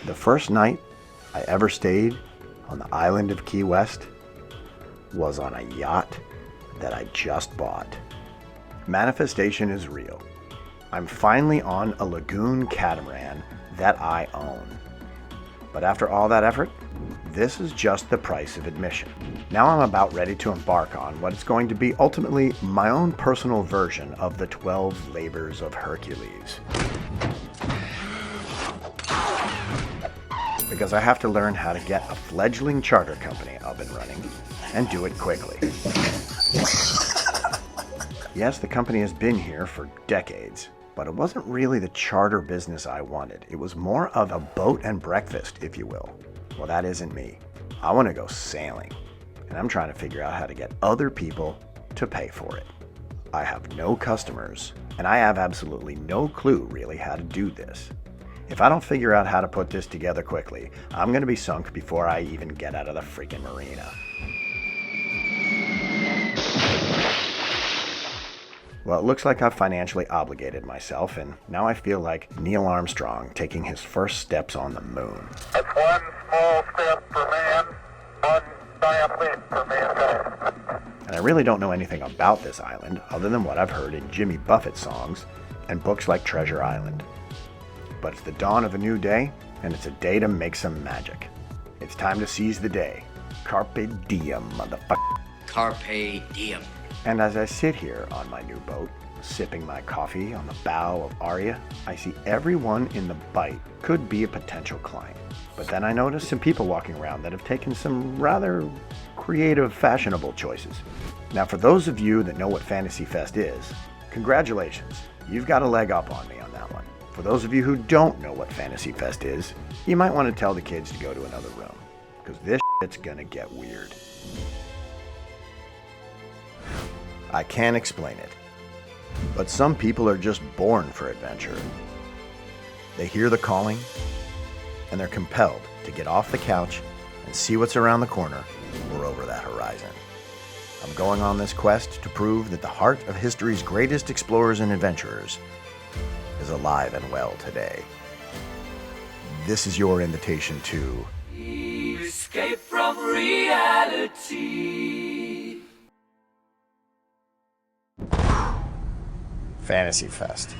The first night I ever stayed on the island of Key West was on a yacht that I just bought. Manifestation is real. I'm finally on a lagoon catamaran that I own. But after all that effort, this is just the price of admission. Now I'm about ready to embark on what is going to be ultimately my own personal version of the 12 labors of Hercules. Because I have to learn how to get a fledgling charter company up and running and do it quickly. Yes, the company has been here for decades, but it wasn't really the charter business I wanted. It was more of a boat and breakfast, if you will. Well, that isn't me. I want to go sailing, and I'm trying to figure out how to get other people to pay for it. I have no customers, and I have absolutely no clue really how to do this. If I don't figure out how to put this together quickly, I'm going to be sunk before I even get out of the freaking marina. Well, it looks like I've financially obligated myself, and now I feel like Neil Armstrong taking his first steps on the moon. It's one small step for man, one giant leap for mankind. And I really don't know anything about this island other than what I've heard in Jimmy Buffett songs and books like Treasure Island. But it's the dawn of a new day, and it's a day to make some magic. It's time to seize the day. Carpe diem, motherfucker. Carpe diem. And as I sit here on my new boat, sipping my coffee on the bow of Aria, I see everyone in the bite could be a potential client. But then I notice some people walking around that have taken some rather creative, fashionable choices. Now, for those of you that know what Fantasy Fest is, congratulations. You've got a leg up on me on that one. For those of you who don't know what Fantasy Fest is, you might want to tell the kids to go to another room, because this shit's gonna get weird. I can't explain it, but some people are just born for adventure. They hear the calling, and they're compelled to get off the couch and see what's around the corner or over that horizon. I'm going on this quest to prove that the heart of history's greatest explorers and adventurers is alive and well today. This is your invitation to escape from reality. Fantasy Fest.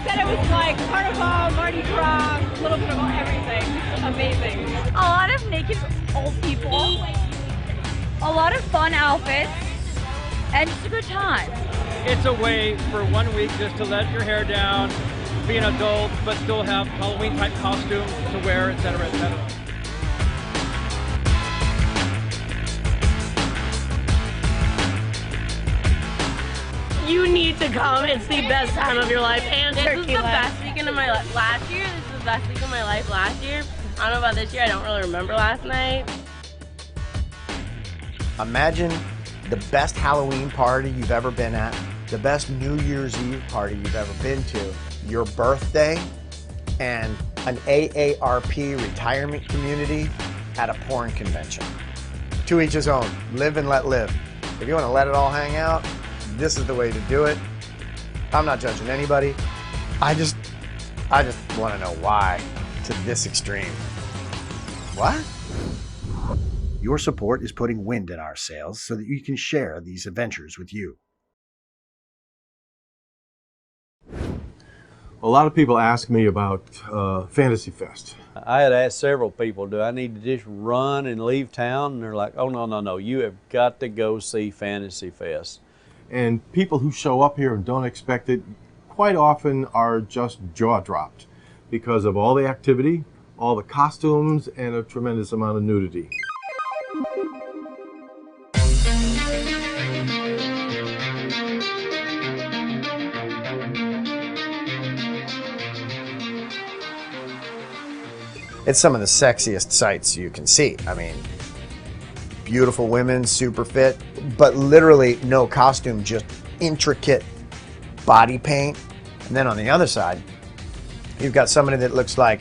Said it was like Carnival, Mardi Gras, a little bit of everything. Amazing. A lot of naked old people, a lot of fun outfits, and just a good time. It's a way for 1 week just to let your hair down, be an adult, but still have Halloween type costumes to wear, etc., etc. You need to come. It's the best time of your life. And This Turkey is the Land. best weekend of my life. Last year, this is the best week of my life last year. I don't know about this year. I don't really remember last night. Imagine the best Halloween party you've ever been at, the best New Year's Eve party you've ever been to, your birthday, and an AARP retirement community at a porn convention. To each his own. Live and let live. If you want to let it all hang out, this is the way to do it. I'm not judging anybody. I just want to know why to this extreme. What? Your support is putting wind in our sails so that you can share these adventures with you. A lot of people ask me about Fantasy Fest. I had asked several people, do I need to just run and leave town? And they're like, oh, no, you have got to go see Fantasy Fest. And people who show up here and don't expect it quite often are just jaw-dropped because of all the activity, all the costumes, and a tremendous amount of nudity. It's some of the sexiest sights you can see. I mean, beautiful women, super fit, but literally no costume, just intricate body paint. And then on the other side, you've got somebody that looks like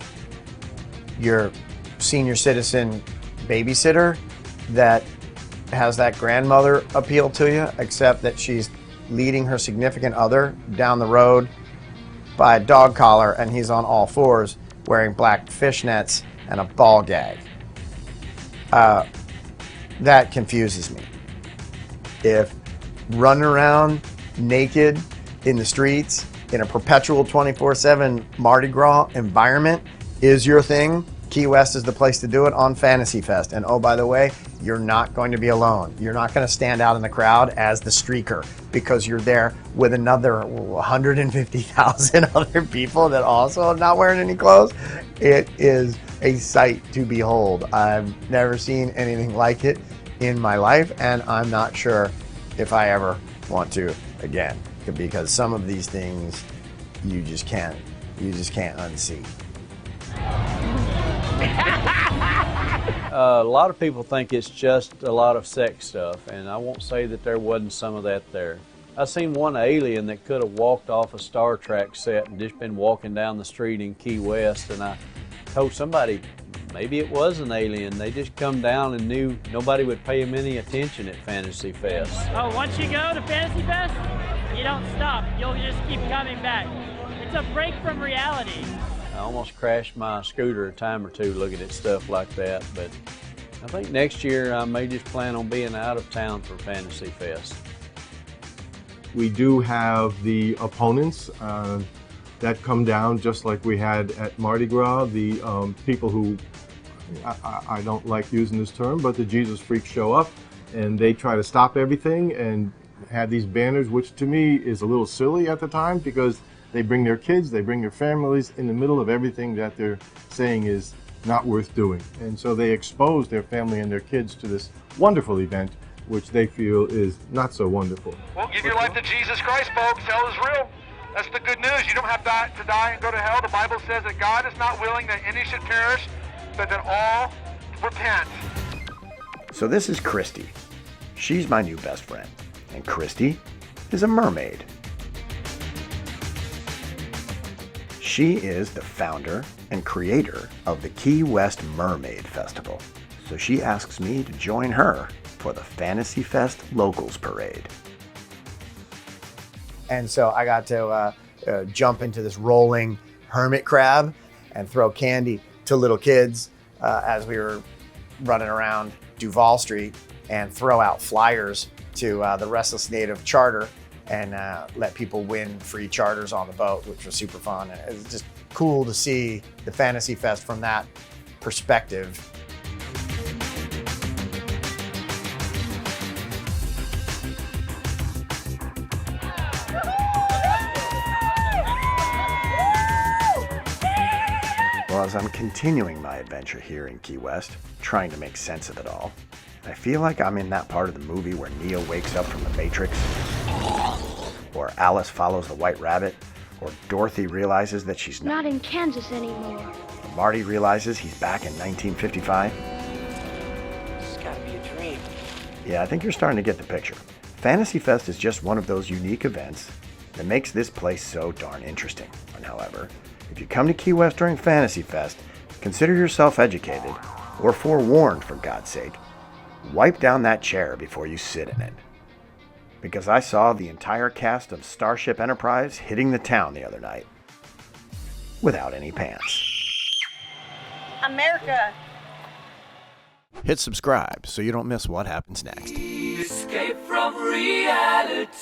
your senior citizen babysitter that has that grandmother appeal to you, except that she's leading her significant other down the road by a dog collar, and he's on all fours wearing black fishnets and a ball gag. That confuses me. If running around naked in the streets in a perpetual 24/7 Mardi Gras environment is your thing, Key West is the place to do it on Fantasy Fest. And oh, by the way, you're not going to be alone. You're not going to stand out in the crowd as the streaker because you're there with another 150,000 other people that also are not wearing any clothes. It is a sight to behold. I've never seen anything like it in my life, and I'm not sure if I ever want to again, because some of these things you just can't unsee. A lot of people think it's just a lot of sex stuff, and I won't say that there wasn't some of that there. I seen one alien that could have walked off a Star Trek set and just been walking down the street in Key West, and I told somebody maybe it was an alien. They just come down and knew nobody would pay them any attention at Fantasy Fest. Oh, once you go to Fantasy Fest, you don't stop. You'll just keep coming back. It's a break from reality. I almost crashed my scooter a time or two looking at stuff like that, but I think next year I may just plan on being out of town for Fantasy Fest. We do have the opponents that come down just like we had at Mardi Gras. The people who, I don't like using this term, but the Jesus freaks show up and they try to stop everything and have these banners, which to me is a little silly at the time because they bring their kids, they bring their families in the middle of everything that they're saying is not worth doing. And so they expose their family and their kids to this wonderful event, which they feel is not so wonderful. Well, give your life to Jesus Christ, folks. Hell is real. That's the good news. You don't have to die and go to hell. The Bible says that God is not willing that any should perish, but that all repent. So this is Christy. She's my new best friend. And Christy is a mermaid. She is the founder and creator of the Key West Mermaid Festival. So she asks me to join her for the Fantasy Fest Locals Parade. And so I got to jump into this rolling hermit crab and throw candy to little kids as we were running around Duval Street, and throw out flyers to the Restless Native Charter and let people win free charters on the boat, which was super fun. And it was just cool to see the Fantasy Fest from that perspective. Well, as I'm continuing my adventure here in Key West, trying to make sense of it all, I feel like I'm in that part of the movie where Neo wakes up from the Matrix, or Alice follows the White Rabbit, or Dorothy realizes that she's not in Kansas anymore. Or Marty realizes he's back in 1955. It's gotta be a dream. Yeah, I think you're starting to get the picture. Fantasy Fest is just one of those unique events that makes this place so darn interesting. And however, if you come to Key West during Fantasy Fest, consider yourself educated, or forewarned for God's sake. Wipe down that chair before you sit in it. Because I saw the entire cast of Starship Enterprise hitting the town the other night without any pants. America. Hit subscribe so you don't miss what happens next. Escape from reality.